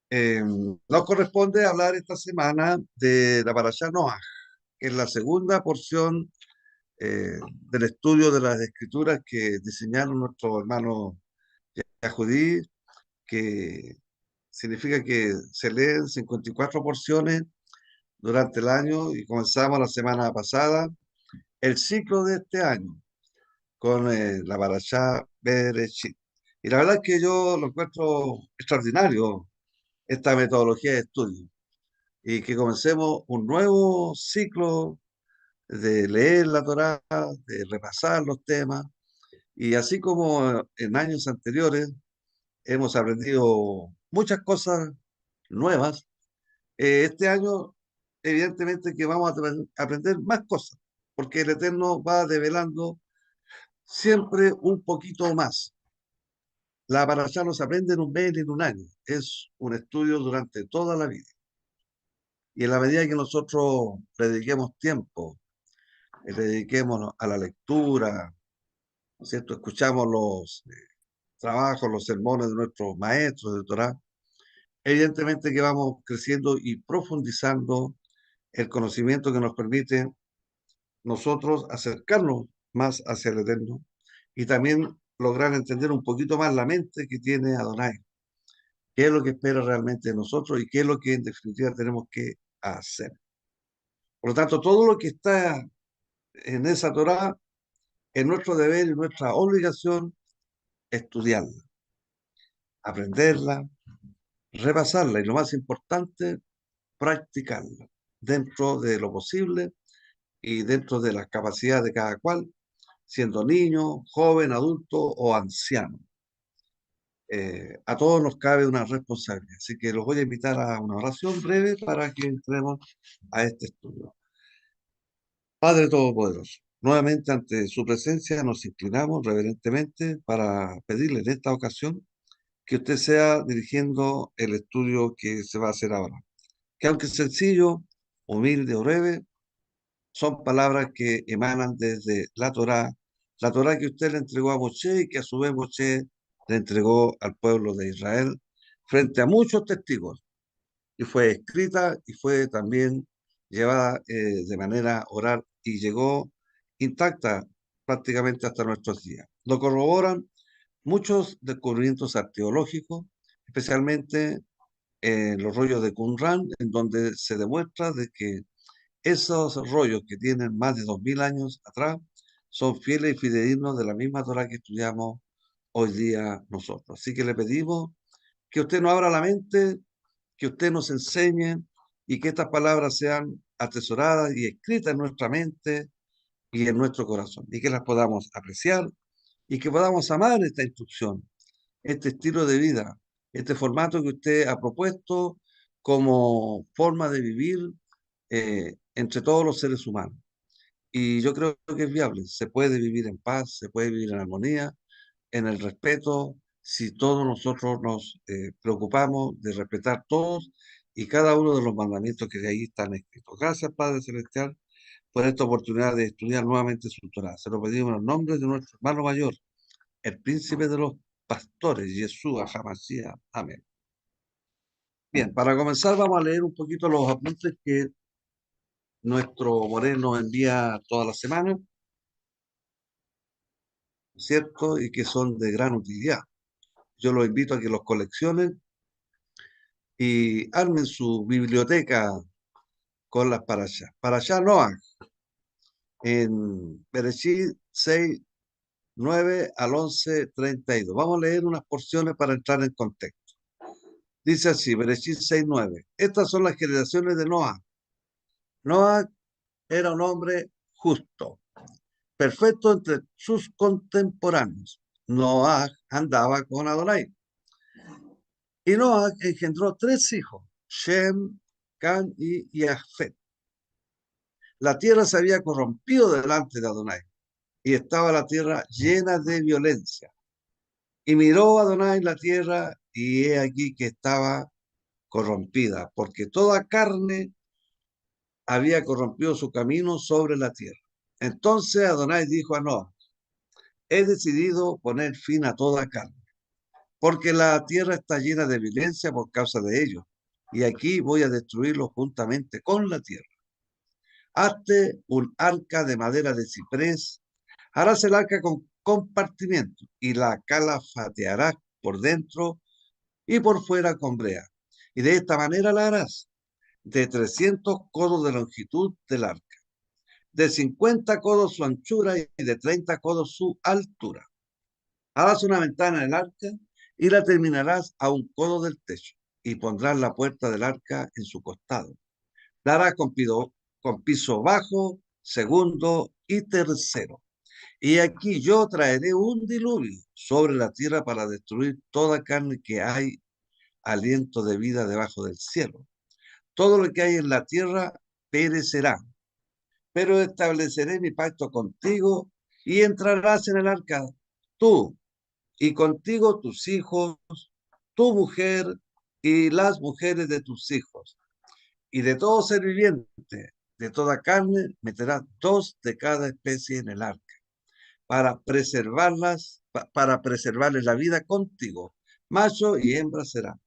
Nos corresponde hablar esta semana de la Parashá Noaj, que es la segunda porción del estudio de las escrituras que diseñaron nuestros hermanos Yahudí, que significa que se leen 54 porciones durante el año y comenzamos la semana pasada el ciclo de este año con la Parashá Bereshit. Y la verdad es que yo lo encuentro extraordinario esta metodología de estudio y que comencemos un nuevo ciclo de leer la Torá, de repasar los temas, y así como en años anteriores hemos aprendido muchas cosas nuevas, este año evidentemente que vamos a aprender más cosas, porque el Eterno va develando siempre un poquito más. La parashá no se aprende en un mes ni en un año, es un estudio durante toda la vida. Y en la medida que nosotros le dediquemos tiempo, le dediquemos a la lectura, ¿no es cierto? Escuchamos los trabajos, los sermones de nuestros maestros de Torah, evidentemente que vamos creciendo y profundizando el conocimiento que nos permite nosotros acercarnos más hacia el Eterno y también lograr entender un poquito más la mente que tiene Adonai, qué es lo que espera realmente de nosotros y qué es lo que en definitiva tenemos que hacer. Por lo tanto, todo lo que está en esa Torah es nuestro deber y nuestra obligación estudiarla, aprenderla, repasarla y lo más importante, practicarla dentro de lo posible y dentro de las capacidades de cada cual, siendo niño, joven, adulto o anciano. A todos nos cabe una responsabilidad, así que los voy a invitar a una oración breve para que entremos a este estudio. Padre Todopoderoso, nuevamente ante su presencia nos inclinamos reverentemente para pedirle en esta ocasión que usted sea dirigiendo el estudio que se va a hacer ahora. Que aunque sencillo, humilde o breve, son palabras que emanan desde la Torá que usted le entregó a Moshe y que a su vez Moshe le entregó al pueblo de Israel frente a muchos testigos. Y fue escrita y fue también llevada de manera oral y llegó intacta prácticamente hasta nuestros días. Lo corroboran muchos descubrimientos arqueológicos, especialmente en los rollos de Qumran, en donde se demuestra de que esos rollos que tienen más de 2000 años atrás son fieles y fidedignos de la misma Torah que estudiamos hoy día nosotros. Así que le pedimos que usted nos abra la mente, que usted nos enseñe y que estas palabras sean atesoradas y escritas en nuestra mente y en nuestro corazón, y que las podamos apreciar y que podamos amar esta instrucción, este estilo de vida, este formato que usted ha propuesto como forma de vivir entre todos los seres humanos. Y yo creo que es viable, se puede vivir en paz, se puede vivir en armonía, en el respeto, si todos nosotros nos preocupamos de respetar todos y cada uno de los mandamientos que de ahí están escritos. Gracias, Padre Celestial, por esta oportunidad de estudiar nuevamente su Torah. Se lo pedimos en el nombre de nuestro hermano mayor, el príncipe de los pastores, Yeshua HaMashiach. Amén. Bien, para comenzar vamos a leer un poquito los apuntes que nuestro Moreno envía toda la semana, ¿cierto? Y que son de gran utilidad. Yo los invito a que los coleccionen y armen su biblioteca con las parashas. Parashá Noah, en Bereshit 6, 9 al 11, 32. Vamos a leer unas porciones para entrar en contexto. Dice así, Bereshit 6, 9. Estas son las generaciones de Noah. Noah era un hombre justo, perfecto entre sus contemporáneos. Noah andaba con Adonai. Y Noah engendró tres hijos, Shem, Can y Jafet. La tierra se había corrompido delante de Adonai y estaba la tierra llena de violencia. Y miró Adonai la tierra y he aquí que estaba corrompida, porque toda carne había corrompido su camino sobre la tierra. Entonces Adonai dijo a Noah, he decidido poner fin a toda carne, porque la tierra está llena de violencia por causa de ellos, y aquí voy a destruirlos juntamente con la tierra. Hazte un arca de madera de ciprés, harás el arca con compartimiento, y la calafatearás por dentro y por fuera con brea. Y de esta manera la harás, de 300 codos de longitud del arca, de 50 codos su anchura y de 30 codos su altura. Harás una ventana en el arca y la terminarás a un codo del techo y pondrás la puerta del arca en su costado. La harás con piso bajo, segundo y tercero. Y aquí yo traeré un diluvio sobre la tierra para destruir toda carne que hay aliento de vida debajo del cielo. Todo lo que hay en la tierra perecerá, pero estableceré mi pacto contigo y entrarás en el arca, tú y contigo tus hijos, tu mujer y las mujeres de tus hijos. Y de todo ser viviente, de toda carne, meterás dos de cada especie en el arca, para preservarles la vida contigo. Macho y hembra serán.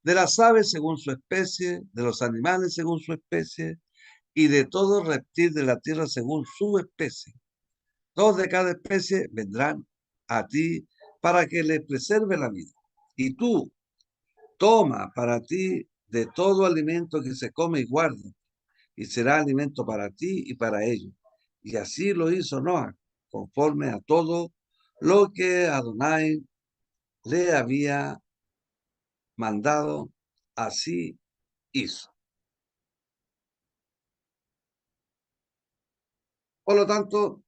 De las aves según su especie, de los animales según su especie, y de todo reptil de la tierra según su especie. Dos de cada especie vendrán a ti para que les preserve la vida. Y tú, toma para ti de todo alimento que se come y guarda, y será alimento para ti y para ellos. Y así lo hizo Noah, conforme a todo lo que Adonai le había mandado, así hizo. Por lo tanto,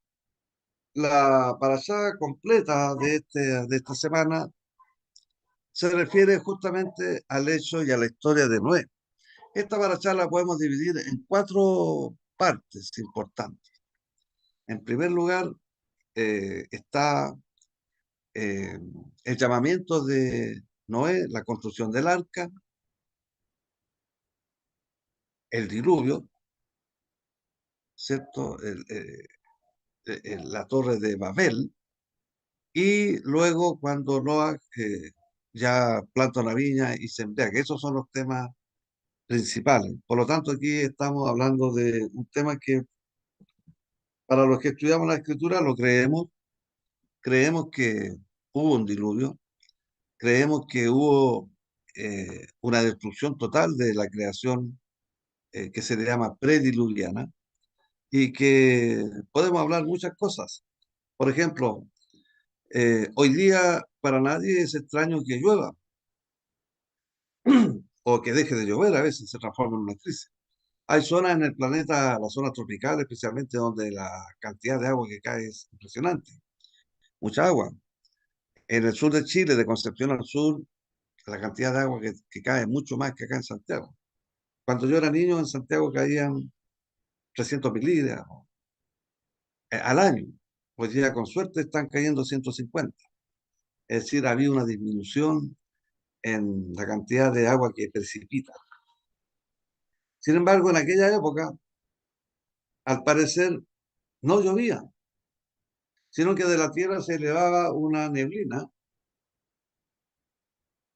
la parashá completa de esta semana se refiere justamente al hecho y a la historia de Noé. Esta parashá la podemos dividir en cuatro partes importantes. En primer lugar, está eh, el llamamiento de Noé, la construcción del arca, el diluvio, ¿cierto? La torre de Babel, y luego cuando Noah ya planta una viña y se embriaga. Esos son los temas principales. Por lo tanto, aquí estamos hablando de un tema que para los que estudiamos la escritura lo creemos, creemos que hubo un diluvio, creemos que hubo una destrucción total de la creación que se le llama prediluviana y que podemos hablar muchas cosas. Por ejemplo, hoy día para nadie es extraño que llueva o que deje de llover, a veces se transforma en una crisis. Hay zonas en el planeta, las zonas tropicales especialmente, donde la cantidad de agua que cae es impresionante, mucha agua. En el sur de Chile, de Concepción al sur, la cantidad de agua que cae es mucho más que acá en Santiago. Cuando yo era niño, en Santiago caían 300 milímetros al año. Hoy día, con suerte, están cayendo 150. Es decir, había una disminución en la cantidad de agua que precipita. Sin embargo, en aquella época, al parecer, no llovía, sino que de la tierra se elevaba una neblina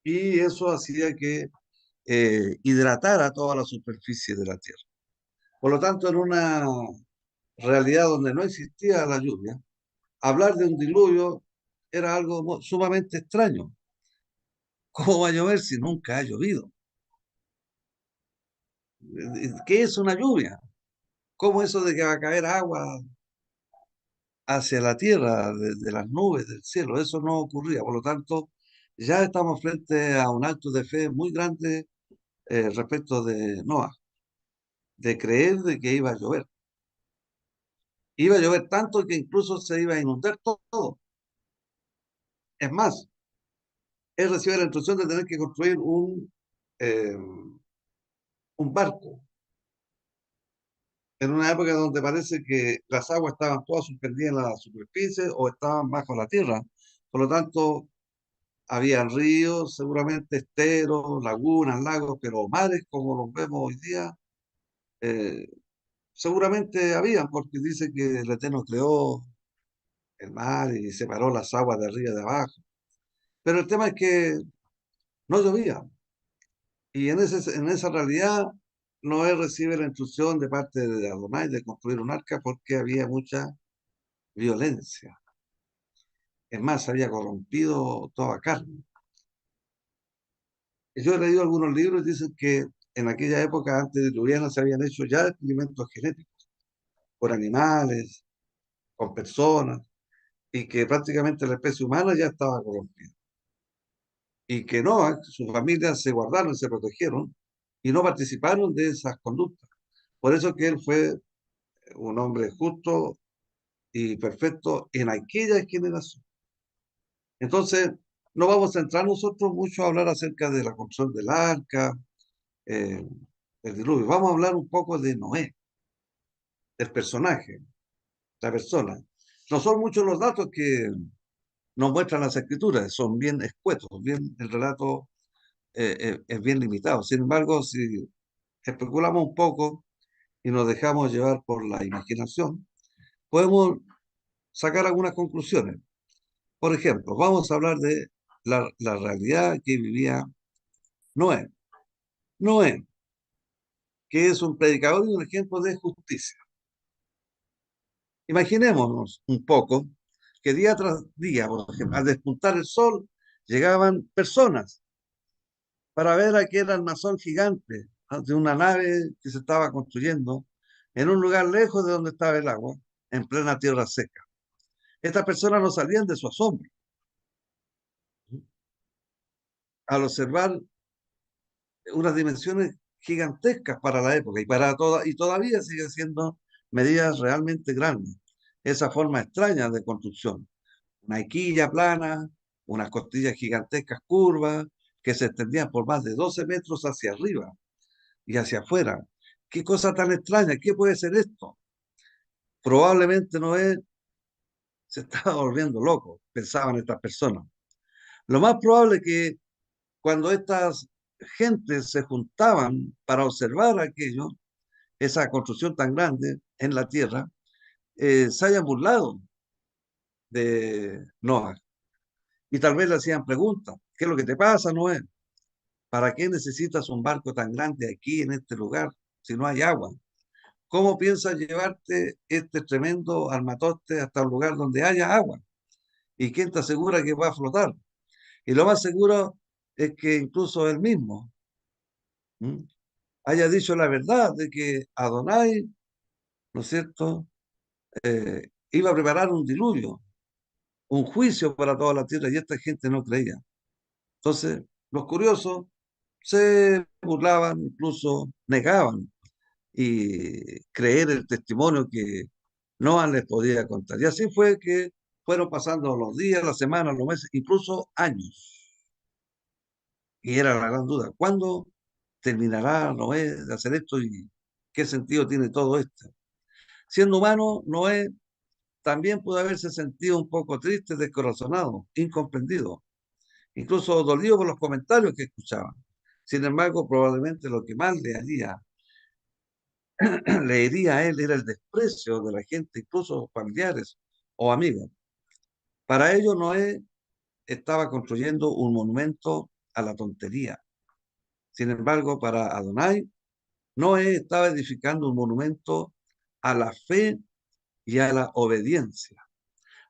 y eso hacía que hidratara toda la superficie de la tierra. Por lo tanto, en una realidad donde no existía la lluvia, hablar de un diluvio era algo sumamente extraño. ¿Cómo va a llover si nunca ha llovido? ¿Qué es una lluvia? ¿Cómo eso de que va a caer agua hacia la tierra, de las nubes, del cielo? Eso no ocurría. Por lo tanto, ya estamos frente a un acto de fe muy grande respecto de Noah, de creer de que iba a llover. Iba a llover tanto que incluso se iba a inundar todo. Es más, él recibe la instrucción de tener que construir eh, un barco en una época donde parece que las aguas estaban todas suspendidas en la superficie o estaban bajo la tierra. Por lo tanto, había ríos, seguramente esteros, lagunas, lagos, pero mares como los vemos hoy día, eh, seguramente habían, porque dice que el Eterno creó el mar y separó las aguas de arriba y de abajo. Pero el tema es que no llovía. Y en esa realidad, Noé recibe la instrucción de parte de Adonai de construir un arca porque había mucha violencia. Es más, se había corrompido toda carne. Yo he leído algunos libros y dicen que en aquella época, antes de diluviana, se habían hecho ya experimentos genéticos por animales, con personas, y que prácticamente la especie humana ya estaba corrompida. Y que no, sus familias se guardaron, se protegieron y no participaron de esas conductas. Por eso que él fue un hombre justo y perfecto en aquella generación. Entonces, no vamos a entrar nosotros mucho a hablar acerca de la construcción del arca, eh, el diluvio. Vamos a hablar un poco de Noé, del personaje, la persona. No son muchos los datos que nos muestran las escrituras, son bien escuetos, bien, el relato es bien limitado. Sin embargo, si especulamos un poco y nos dejamos llevar por la imaginación, podemos sacar algunas conclusiones. Por ejemplo, vamos a hablar de la realidad que vivía Noé. Noé, que es un predicador y un ejemplo de justicia. Imaginémonos un poco que día tras día, por ejemplo, al despuntar el sol, llegaban personas para ver aquel armazón gigante, ¿no?, de una nave que se estaba construyendo en un lugar lejos de donde estaba el agua, en plena tierra seca. Estas personas no salían de su asombro al observar unas dimensiones gigantescas para la época y para toda, y todavía sigue siendo medidas realmente grandes. Esa forma extraña de construcción, una quilla plana, unas costillas gigantescas curvas que se extendían por más de 12 metros hacia arriba y hacia afuera. ¿Qué cosa tan extraña? ¿Qué puede ser esto? Probablemente Noé se estaba volviendo loco, pensaban estas personas. Lo más probable es que cuando estas gentes se juntaban para observar aquello, esa construcción tan grande en la tierra, se hayan burlado de Noé. Y tal vez le hacían preguntas. ¿Qué es lo que te pasa, Noé? ¿Para qué necesitas un barco tan grande aquí en este lugar si no hay agua? ¿Cómo piensas llevarte este tremendo armatoste hasta un lugar donde haya agua? ¿Y quién te asegura que va a flotar? Y lo más seguro es que incluso él mismo, ¿m?, haya dicho la verdad de que Adonai, ¿no es cierto?, iba a preparar un diluvio, un juicio para toda la tierra y esta gente no creía. Entonces, los curiosos se burlaban, incluso negaban y creer el testimonio que Noah les podía contar. Y así fue que fueron pasando los días, las semanas, los meses, incluso años. Y era la gran duda, ¿cuándo terminará Noé de hacer esto y qué sentido tiene todo esto? Siendo humano, Noé también pudo haberse sentido un poco triste, descorazonado, incomprendido, incluso dolido por los comentarios que escuchaba. Sin embargo, probablemente lo que más le hería a él era el desprecio de la gente, incluso familiares o amigos. Para ello, Noé estaba construyendo un monumento a la tontería. Sin embargo, para Adonai, Noé estaba edificando un monumento a la fe y a la obediencia.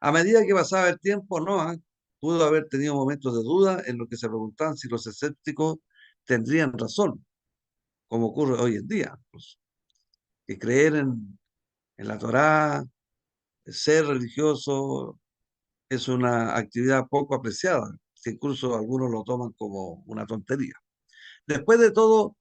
A medida que pasaba el tiempo, Noah pudo haber tenido momentos de duda en lo que se preguntaban si los escépticos tendrían razón, como ocurre hoy en día, pues, que creer en la Torá, ser religioso, es una actividad poco apreciada, que incluso algunos lo toman como una tontería. Después de todo,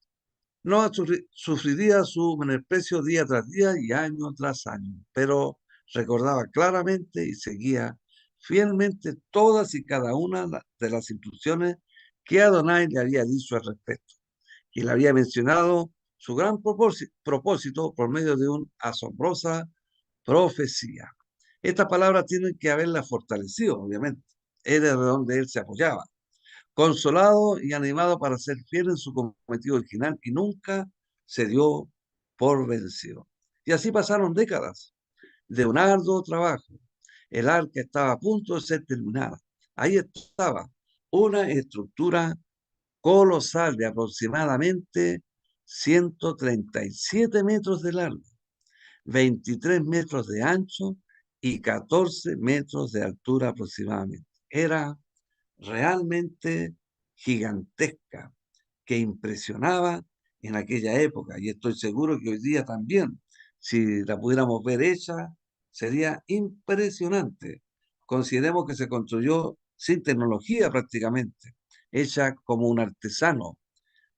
no sufriría su menosprecio día tras día y año tras año, pero recordaba claramente y seguía fielmente todas y cada una de las instrucciones que Adonai le había dicho al respecto, y le había mencionado su gran propósito por medio de una asombrosa profecía. Estas palabras tienen que haberla fortalecido, obviamente. Era de donde él se apoyaba, consolado y animado para ser fiel en su cometido original y nunca se dio por vencido. Y así pasaron décadas de un arduo trabajo. El arca estaba a punto de ser terminada. Ahí estaba, una estructura colosal de aproximadamente 137 metros de largo, 23 metros de ancho y 14 metros de altura aproximadamente. Era realmente gigantesca, que impresionaba en aquella época, y estoy seguro que hoy día también, si la pudiéramos ver hecha, sería impresionante. Consideremos que se construyó sin tecnología prácticamente, hecha como un artesano,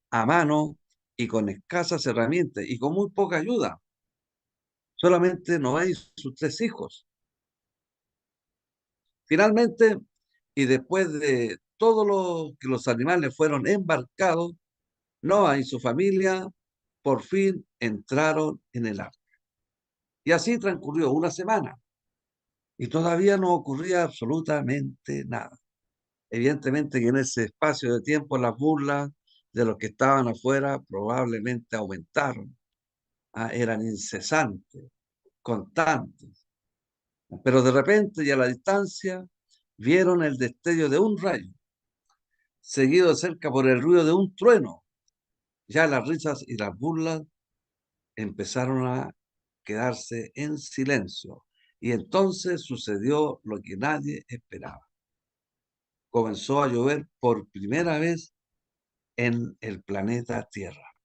a mano y con escasas herramientas y con muy poca ayuda. Solamente Noé y sus tres hijos. Finalmente, y después de todo lo que los animales fueron embarcados, Noah y su familia por fin entraron en el arca. Y así transcurrió una semana y todavía no ocurría absolutamente nada. Evidentemente que en ese espacio de tiempo las burlas de los que estaban afuera probablemente aumentaron. Eran incesantes, constantes. Pero de repente y a la distancia vieron el destello de un rayo, seguido de cerca por el ruido de un trueno. Ya las risas y las burlas empezaron a quedarse en silencio. Y entonces sucedió lo que nadie esperaba. Comenzó a llover por primera vez en el planeta Tierra.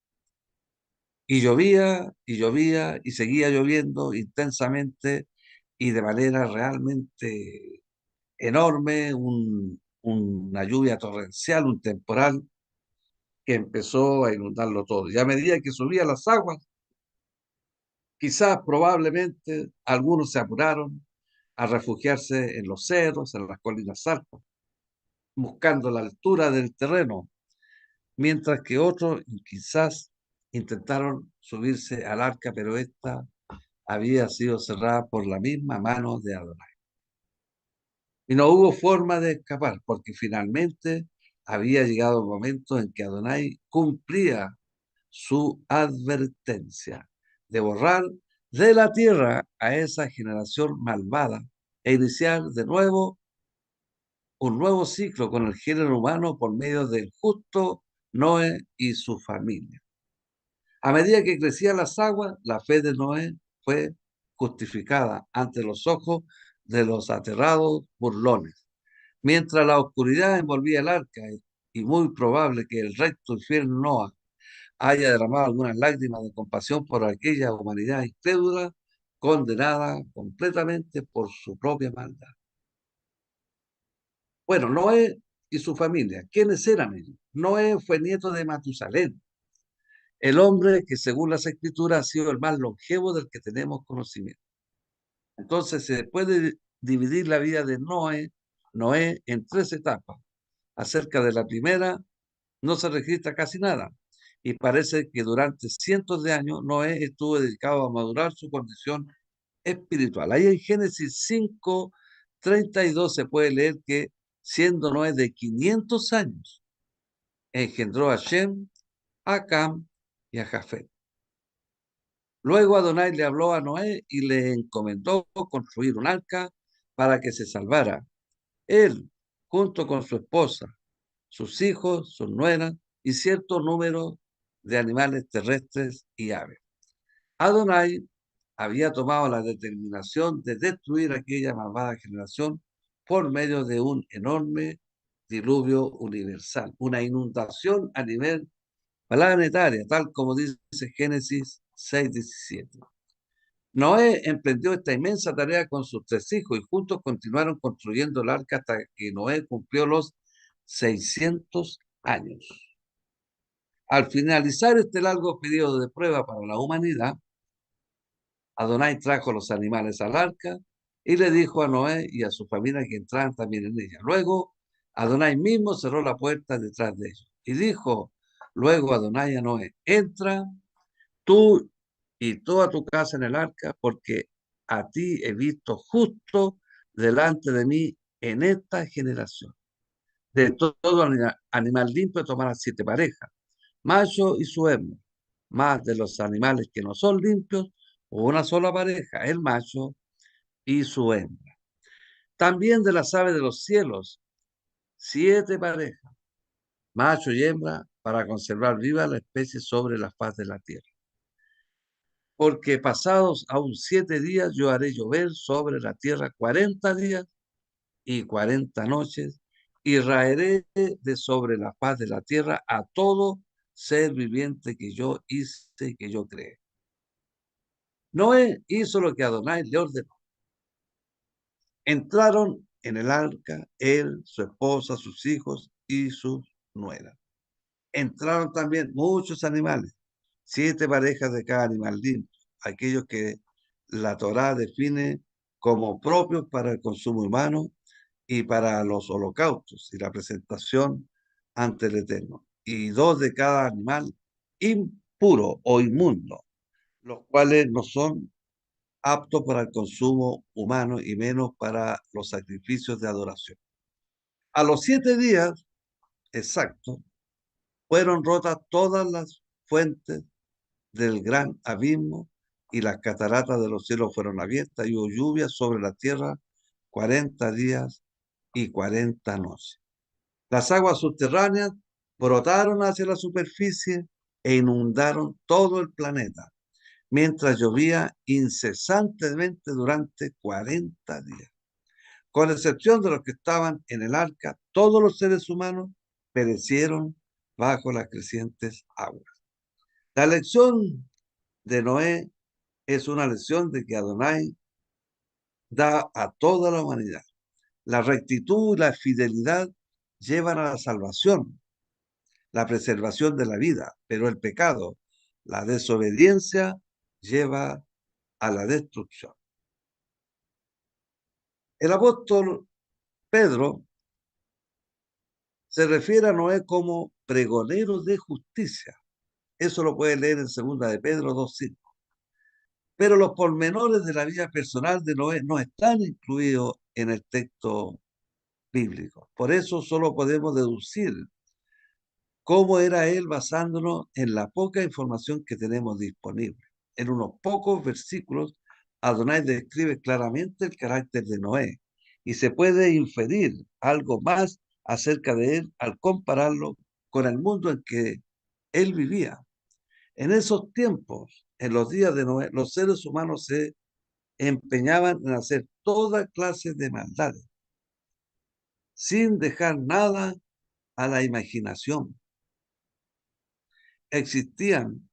Y llovía y llovía y seguía lloviendo intensamente y de manera realmente enorme, una lluvia torrencial, un temporal que empezó a inundarlo todo. Y a medida que subían las aguas, quizás probablemente algunos se apuraron a refugiarse en los cerros, en las colinas altas, buscando la altura del terreno, mientras que otros quizás intentaron subirse al arca, pero esta había sido cerrada por la misma mano de Adonai. Y no hubo forma de escapar, porque finalmente había llegado el momento en que Adonai cumplía su advertencia de borrar de la tierra a esa generación malvada e iniciar de nuevo un nuevo ciclo con el género humano por medio del justo Noé y su familia. A medida que crecían las aguas, la fe de Noé fue justificada ante los ojos de los aterrados burlones. Mientras la oscuridad envolvía el arca y muy probable que el recto y fiel Noé haya derramado algunas lágrimas de compasión por aquella humanidad incrédula, condenada completamente por su propia maldad. Bueno, Noé y su familia, ¿quiénes eran ellos? Noé fue nieto de Matusalén, el hombre que según las escrituras ha sido el más longevo del que tenemos conocimiento. Entonces se puede dividir la vida de Noé en tres etapas. Acerca de la primera no se registra casi nada y parece que durante cientos de años Noé estuvo dedicado a madurar su condición espiritual. Ahí en Génesis 5:32 se puede leer que siendo Noé de 500 años, engendró a Shem, a Cam y a Jafet. Luego Adonai le habló a Noé y le encomendó construir un arca para que se salvara. Él, junto con su esposa, sus hijos, sus nueras y cierto número de animales terrestres y aves. Adonai había tomado la determinación de destruir aquella malvada generación por medio de un enorme diluvio universal, una inundación a nivel planetaria, tal como dice Génesis 6:17. Noé emprendió esta inmensa tarea con sus tres hijos y juntos continuaron construyendo el arca hasta que Noé cumplió los 600 años. Al finalizar este largo periodo de prueba para la humanidad, Adonai trajo los animales al arca y le dijo a Noé y a su familia que entraran también en ella. Luego, Adonai mismo cerró la puerta detrás de ellos y dijo luego Adonai a Noé, entra tú y toda tu casa en el arca, porque a ti he visto justo delante de mí en esta generación. De todo animal limpio tomarás 7 parejas, macho y su hembra, más de los animales que no son limpios, una sola pareja, el macho y su hembra. También de las aves de los cielos, 7 parejas, macho y hembra, para conservar viva la especie sobre la faz de la tierra. Porque pasados aún 7 días yo haré llover sobre la tierra 40 días y 40 noches, y raeré de sobre la faz de la tierra a todo ser viviente que yo hice y que yo creé. Noé hizo lo que Adonai le ordenó. Entraron en el arca él, su esposa, sus hijos y sus nueras. Entraron también muchos animales, 7 parejas de cada animal limpio, aquellos que la Torá define como propios para el consumo humano y para los holocaustos y la presentación ante el Eterno, y 2 de cada animal impuro o inmundo, los cuales no son aptos para el consumo humano y menos para los sacrificios de adoración. A los 7 días exactos fueron rotas todas las fuentes del gran abismo y las cataratas de los cielos fueron abiertas y hubo lluvia sobre la tierra 40 días y 40 noches. Las aguas subterráneas brotaron hacia la superficie e inundaron todo el planeta, mientras llovía incesantemente durante 40 días. Con excepción de los que estaban en el arca, todos los seres humanos perecieron bajo las crecientes aguas. La lección de Noé es una lección de que Adonai da a toda la humanidad. La rectitud y la fidelidad llevan a la salvación, la preservación de la vida, pero el pecado, la desobediencia, lleva a la destrucción. El apóstol Pedro se refiere a Noé como pregonero de justicia. Eso lo puede leer en 2 de Pedro 2:5. Pero los pormenores de la vida personal de Noé no están incluidos en el texto bíblico. Por eso solo podemos deducir cómo era él basándonos en la poca información que tenemos disponible. En unos pocos versículos, Adonai describe claramente el carácter de Noé y se puede inferir algo más acerca de él al compararlo con el mundo en que él vivía. En esos tiempos, en los días de Noé, los seres humanos se empeñaban en hacer toda clase de maldades, sin dejar nada a la imaginación. Existían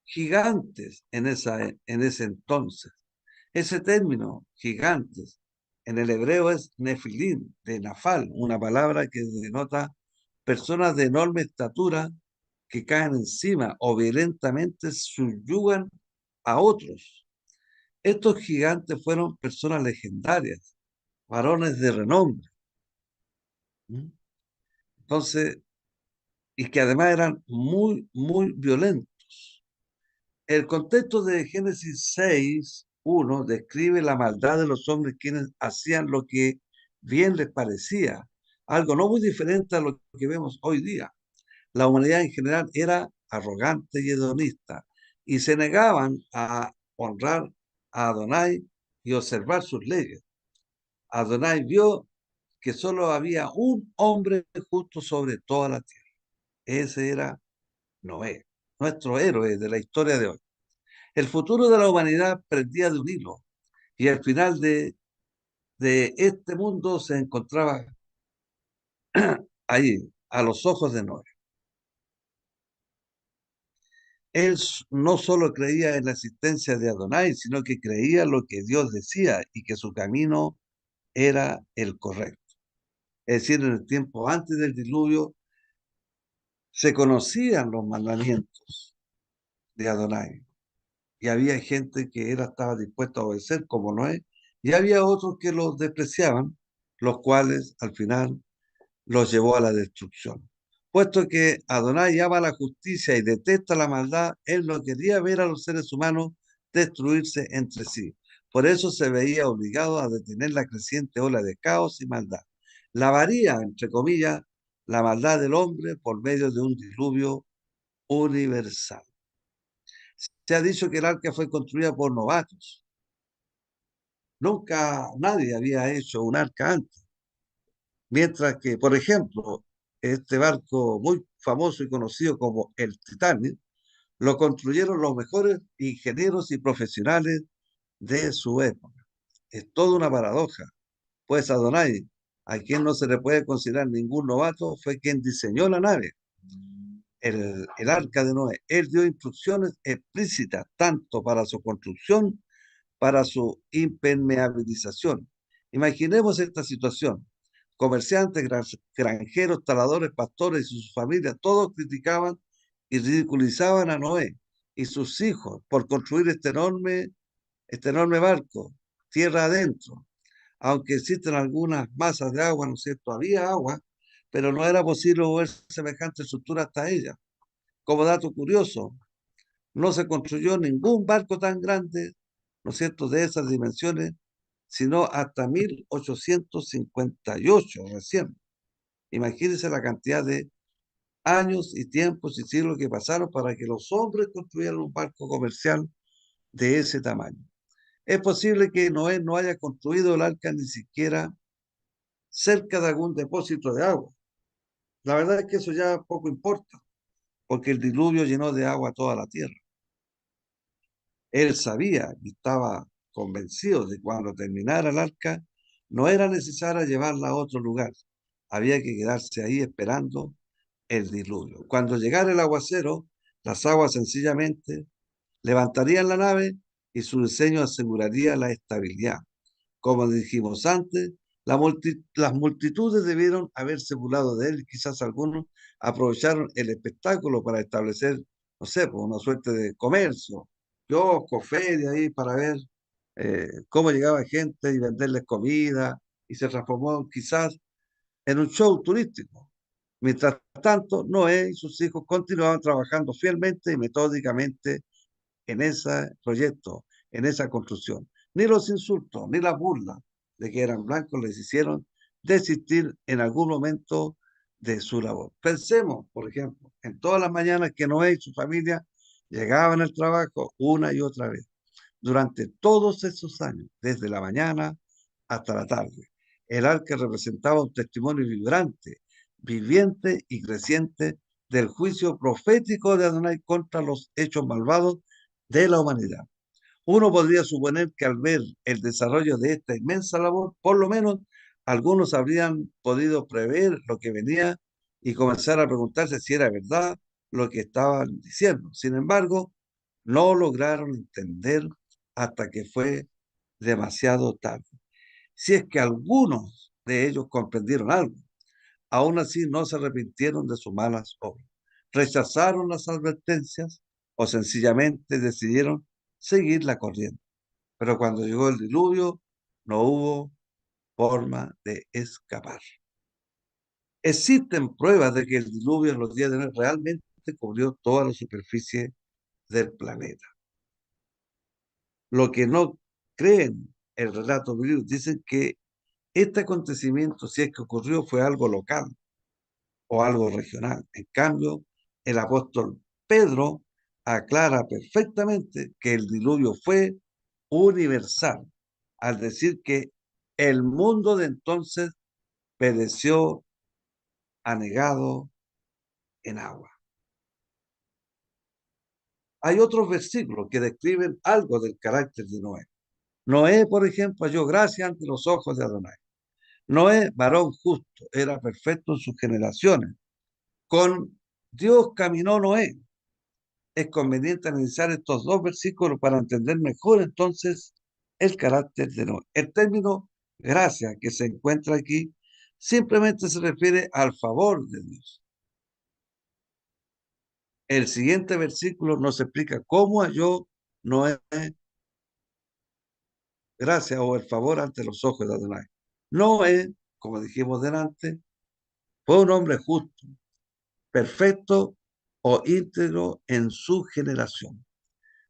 gigantes en ese entonces. Ese término, gigantes, en el hebreo es nefilim, de nafal, una palabra que denota personas de enorme estatura que caen encima o violentamente subyugan a otros. Estos gigantes fueron personas legendarias, varones de renombre. ¿Mm? Entonces, y que además eran muy, muy violentos. El contexto de Génesis 6:1 describe la maldad de los hombres quienes hacían lo que bien les parecía, algo no muy diferente a lo que vemos hoy día. La humanidad en general era arrogante y hedonista y se negaban a honrar a Adonai y observar sus leyes. Adonai vio que solo había un hombre justo sobre toda la tierra. Ese era Noé, nuestro héroe de la historia de hoy. El futuro de la humanidad pendía de un hilo y el final de este mundo se encontraba ahí, a los ojos de Noé. Él no solo creía en la existencia de Adonai, sino que creía lo que Dios decía y que su camino era el correcto. Es decir, en el tiempo antes del diluvio se conocían los mandamientos de Adonai y había gente que estaba dispuesta a obedecer como Noé y había otros que los despreciaban, los cuales al final los llevó a la destrucción. Puesto que Adonai ama la justicia y detesta la maldad, él no quería ver a los seres humanos destruirse entre sí. Por eso se veía obligado a detener la creciente ola de caos y maldad. Lavaría, entre comillas, la maldad del hombre por medio de un diluvio universal. Se ha dicho que el arca fue construida por novatos. Nunca nadie había hecho un arca antes. Mientras que, por ejemplo, este barco muy famoso y conocido como el Titanic, lo construyeron los mejores ingenieros y profesionales de su época. Es toda una paradoja, pues Adonai, a quien no se le puede considerar ningún novato, fue quien diseñó la nave, el arca de Noé. Él dio instrucciones explícitas tanto para su construcción, para su impermeabilización. Imaginemos esta situación. Comerciantes, granjeros, taladores, pastores y sus familias, todos criticaban y ridiculizaban a Noé y sus hijos por construir este enorme barco, tierra adentro. Aunque existen algunas masas de agua, ¿no es cierto? Había agua, pero no era posible mover semejante estructura hasta ella. Como dato curioso, no se construyó ningún barco tan grande, ¿no es cierto?, de esas dimensiones, sino hasta 1858 recién. Imagínense la cantidad de años y tiempos y siglos que pasaron para que los hombres construyeran un barco comercial de ese tamaño. Es posible que Noé no haya construido el arca ni siquiera cerca de algún depósito de agua. La verdad es que eso ya poco importa, porque el diluvio llenó de agua toda la tierra. Él sabía y estaba convencido de que cuando terminara el arca, no era necesario llevarla a otro lugar. Había que quedarse ahí esperando el diluvio. Cuando llegara el aguacero, las aguas sencillamente levantarían la nave y su diseño aseguraría la estabilidad. Como dijimos antes, las multitudes debieron haberse burlado de él y quizás algunos aprovecharon el espectáculo para establecer, no sé, pues una suerte de comercio, kiosco, feria ahí para ver cómo llegaba gente y venderles comida y se transformó quizás en un show turístico. Mientras tanto, Noé y sus hijos continuaban trabajando fielmente y metódicamente en ese proyecto, en esa construcción. Ni los insultos, ni las burlas de que eran blancos les hicieron desistir en algún momento de su labor. Pensemos, por ejemplo, en todas las mañanas que Noé y su familia llegaban al trabajo una y otra vez, durante todos esos años, desde la mañana hasta la tarde. El arca representaba un testimonio vibrante, viviente y creciente del juicio profético de Adonai contra los hechos malvados de la humanidad. Uno podría suponer que al ver el desarrollo de esta inmensa labor, por lo menos algunos habrían podido prever lo que venía y comenzar a preguntarse si era verdad lo que estaban diciendo. Sin embargo, no lograron entender hasta que fue demasiado tarde. Si es que algunos de ellos comprendieron algo, aún así no se arrepintieron de sus malas obras. Rechazaron las advertencias o sencillamente decidieron seguir la corriente. Pero cuando llegó el diluvio, no hubo forma de escapar. Existen pruebas de que el diluvio en los días de hoy realmente cubrió toda la superficie del planeta. Lo que no creen el relato bíblico dicen que este acontecimiento, si es que ocurrió, fue algo local o algo regional. En cambio, el apóstol Pedro aclara perfectamente que el diluvio fue universal, al decir que el mundo de entonces pereció anegado en agua. Hay otros versículos que describen algo del carácter de Noé. Noé, por ejemplo, halló gracia ante los ojos de Adonai. Noé, varón justo, era perfecto en sus generaciones. Con Dios caminó Noé. Es conveniente analizar estos dos versículos para entender mejor entonces el carácter de Noé. El término gracia que se encuentra aquí simplemente se refiere al favor de Dios. El siguiente versículo nos explica cómo halló Noé gracia o el favor ante los ojos de Adonai. Noé, como dijimos delante, fue un hombre justo, perfecto o íntegro en su generación.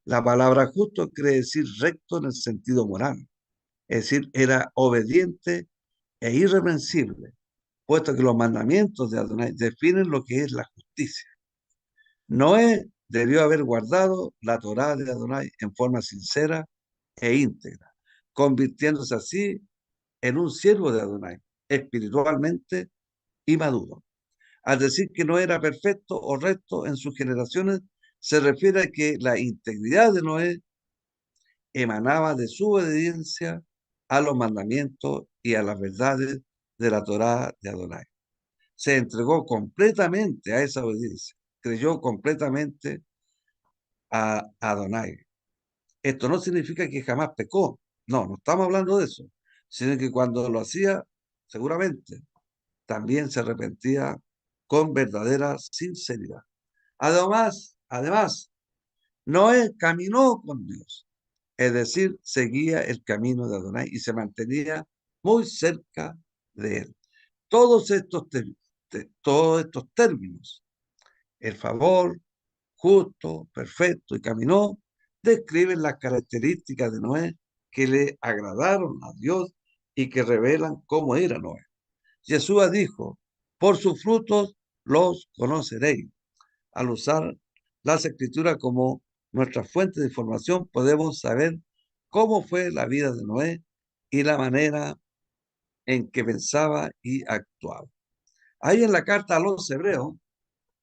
La palabra justo quiere decir recto en el sentido moral, es decir, era obediente e irreprensible, puesto que los mandamientos de Adonai definen lo que es la justicia. Noé debió haber guardado la Torá de Adonai en forma sincera e íntegra, convirtiéndose así en un siervo de Adonai. espiritualmente y maduro. Al decir que no era perfecto o recto en sus generaciones, se refiere a que la integridad de Noé emanaba de su obediencia a los mandamientos y a las verdades de la Torá de Adonai. Se entregó completamente a esa obediencia, creyó completamente a Adonai. Esto no significa que jamás pecó, no estamos hablando de eso, sino que cuando lo hacía, seguramente también se arrepentía con verdadera sinceridad. Además, Noé caminó con Dios, es decir, seguía el camino de Adonai y se mantenía muy cerca de él. Todos todos estos términos, el favor, justo, perfecto y caminó, describen las características de Noé que le agradaron a Dios y que revelan cómo era Noé. Jesús dijo, por sus frutos los conoceréis. Al usar las escrituras como nuestra fuente de información, podemos saber cómo fue la vida de Noé y la manera en que pensaba y actuaba. Ahí en la carta a los hebreos,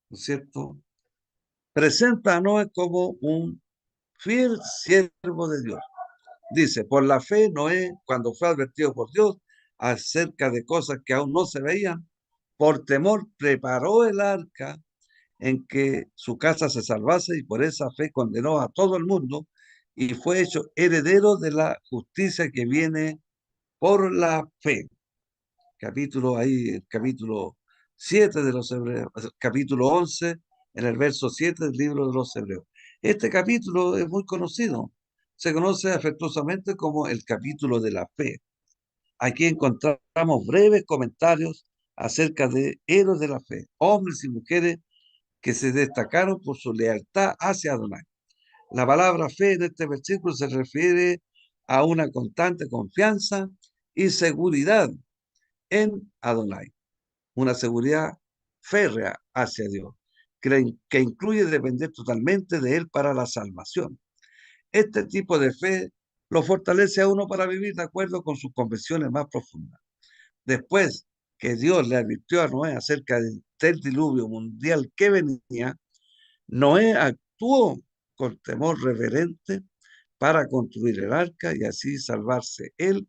¿no es cierto?, presenta a Noé como un fiel siervo de Dios. Dice, por la fe, Noé, cuando fue advertido por Dios acerca de cosas que aún no se veían, por temor preparó el arca en que su casa se salvase y por esa fe condenó a todo el mundo y fue hecho heredero de la justicia que viene por la fe. El capítulo 7 de los Hebreos, capítulo 11, en el verso 7 del libro de los Hebreos. Este capítulo es muy conocido, se conoce afectuosamente como el capítulo de la fe. Aquí encontramos breves comentarios acerca de héroes de la fe, hombres y mujeres que se destacaron por su lealtad hacia Adonai. La palabra fe en este versículo se refiere a una constante confianza y seguridad en Adonai, una seguridad férrea hacia Dios, que incluye depender totalmente de Él para la salvación. Este tipo de fe lo fortalece a uno para vivir de acuerdo con sus convicciones más profundas. Después que Dios le advirtió a Noé acerca del diluvio mundial que venía, Noé actuó con temor reverente para construir el arca y así salvarse él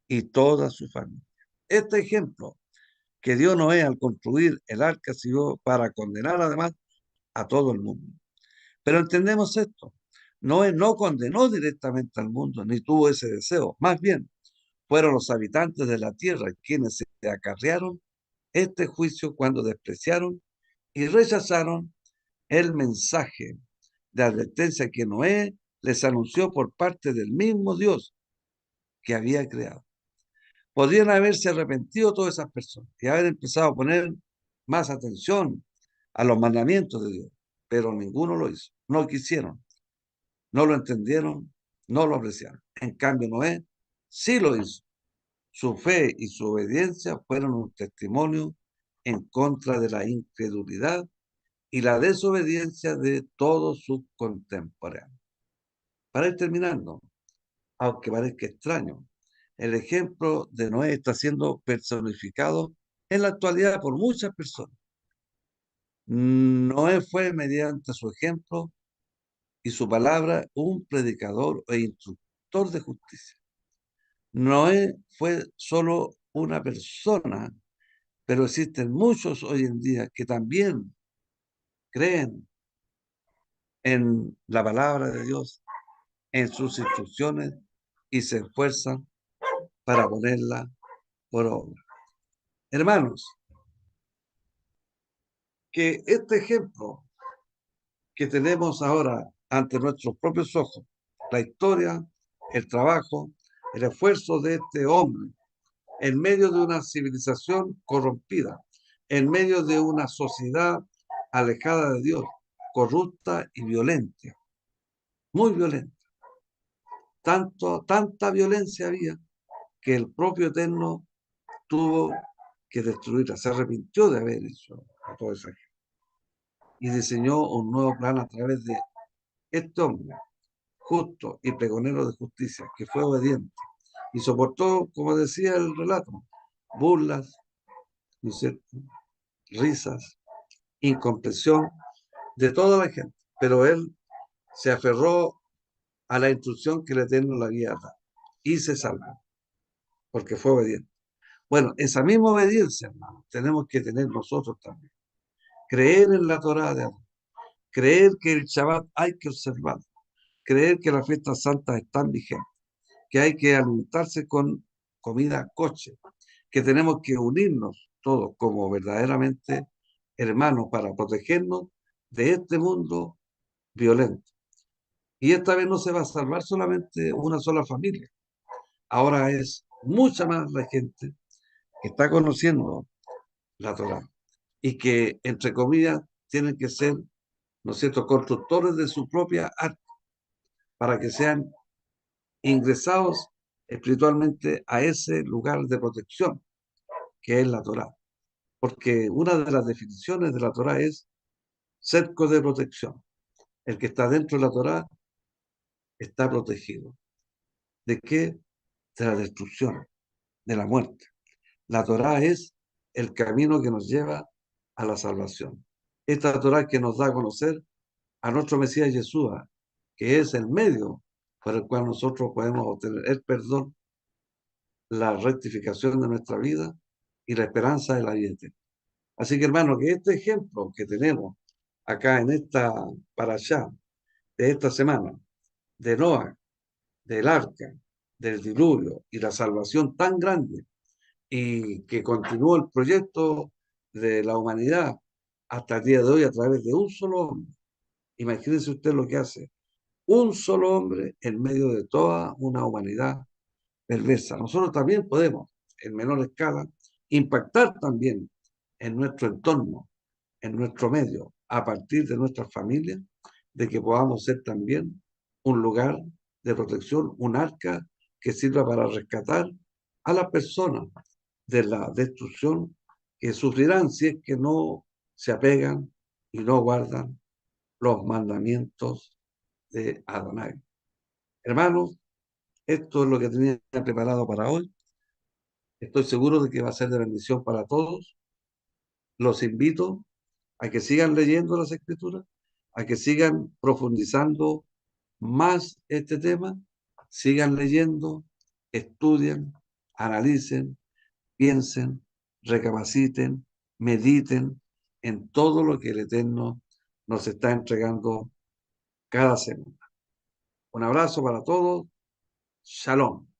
y toda su familia. Este ejemplo que dio Noé al construir el arca sirvió para condenar además a todo el mundo. Pero entendemos esto. Noé no condenó directamente al mundo, ni tuvo ese deseo. Más bien, fueron los habitantes de la tierra quienes se acarrearon este juicio cuando despreciaron y rechazaron el mensaje de advertencia que Noé les anunció por parte del mismo Dios que había creado. Podrían haberse arrepentido todas esas personas y haber empezado a poner más atención a los mandamientos de Dios, pero ninguno lo hizo, no quisieron, no lo entendieron, no lo apreciaron. En cambio, Noé sí lo hizo. Su fe y su obediencia fueron un testimonio en contra de la incredulidad y la desobediencia de todos sus contemporáneos. Para ir terminando, aunque parezca extraño, el ejemplo de Noé está siendo personificado en la actualidad por muchas personas. Noé fue, mediante su ejemplo y su palabra, un predicador e instructor de justicia. Noé fue solo una persona, pero existen muchos hoy en día que también creen en la palabra de Dios, en sus instrucciones y se esfuerzan para ponerla por obra. Hermanos, que este ejemplo que tenemos ahora ante nuestros propios ojos, la historia, el trabajo, el esfuerzo de este hombre, en medio de una civilización corrompida, en medio de una sociedad alejada de Dios, corrupta y violenta, muy violenta. Tanta violencia había que el propio Eterno tuvo que destruirla, se arrepintió de haber hecho a toda esa gente y diseñó un nuevo plan a través de este hombre, justo y pregonero de justicia, que fue obediente y soportó, como decía el relato, burlas, ¿no es cierto? Risas, incomprensión de toda la gente. Pero él se aferró a la instrucción que el Eterno le había dado y se salvó, porque fue obediente. Bueno, esa misma obediencia, hermano, tenemos que tener nosotros también. Creer en la Torá de Dios, creer que el Shabbat hay que observar, creer que las fiestas santas están vigentes, que hay que alimentarse con comida kosher, que tenemos que unirnos todos como verdaderamente hermanos para protegernos de este mundo violento. Y esta vez no se va a salvar solamente una sola familia. Ahora es mucha más la gente que está conociendo la Torá y que, entre comillas, tienen que ser, ¿no es cierto?, constructores de su propia arte para que sean ingresados espiritualmente a ese lugar de protección que es la Torá. Porque una de las definiciones de la Torá es cerco de protección. El que está dentro de la Torá está protegido. ¿De qué? De la destrucción, de la muerte. La Torá es el camino que nos lleva a la salvación. Esta Torá que nos da a conocer a nuestro Mesías Yeshua, que es el medio por el cual nosotros podemos obtener el perdón, la rectificación de nuestra vida y la esperanza de la vida eterna. Así que, hermano, que este ejemplo que tenemos acá en esta parashá de esta semana, de Noah, del arca, del diluvio y la salvación tan grande, y que continúa el proyecto de la humanidad hasta el día de hoy a través de un solo hombre. Imagínense usted lo que hace un solo hombre en medio de toda una humanidad perversa. Nosotros también podemos, en menor escala, impactar también en nuestro entorno, en nuestro medio, a partir de nuestras familias, de que podamos ser también un lugar de protección, un arca que sirva para rescatar a las personas de la destrucción que sufrirán si es que no se apegan y no guardan los mandamientos de Adonai. Hermanos, esto es lo que tenía preparado para hoy. Estoy seguro de que va a ser de bendición para todos. Los invito a que sigan leyendo las escrituras, a que sigan profundizando más este tema, sigan leyendo, estudien, analicen, piensen, recapaciten, mediten en todo lo que el Eterno nos está entregando cada semana. Un abrazo para todos. Shalom.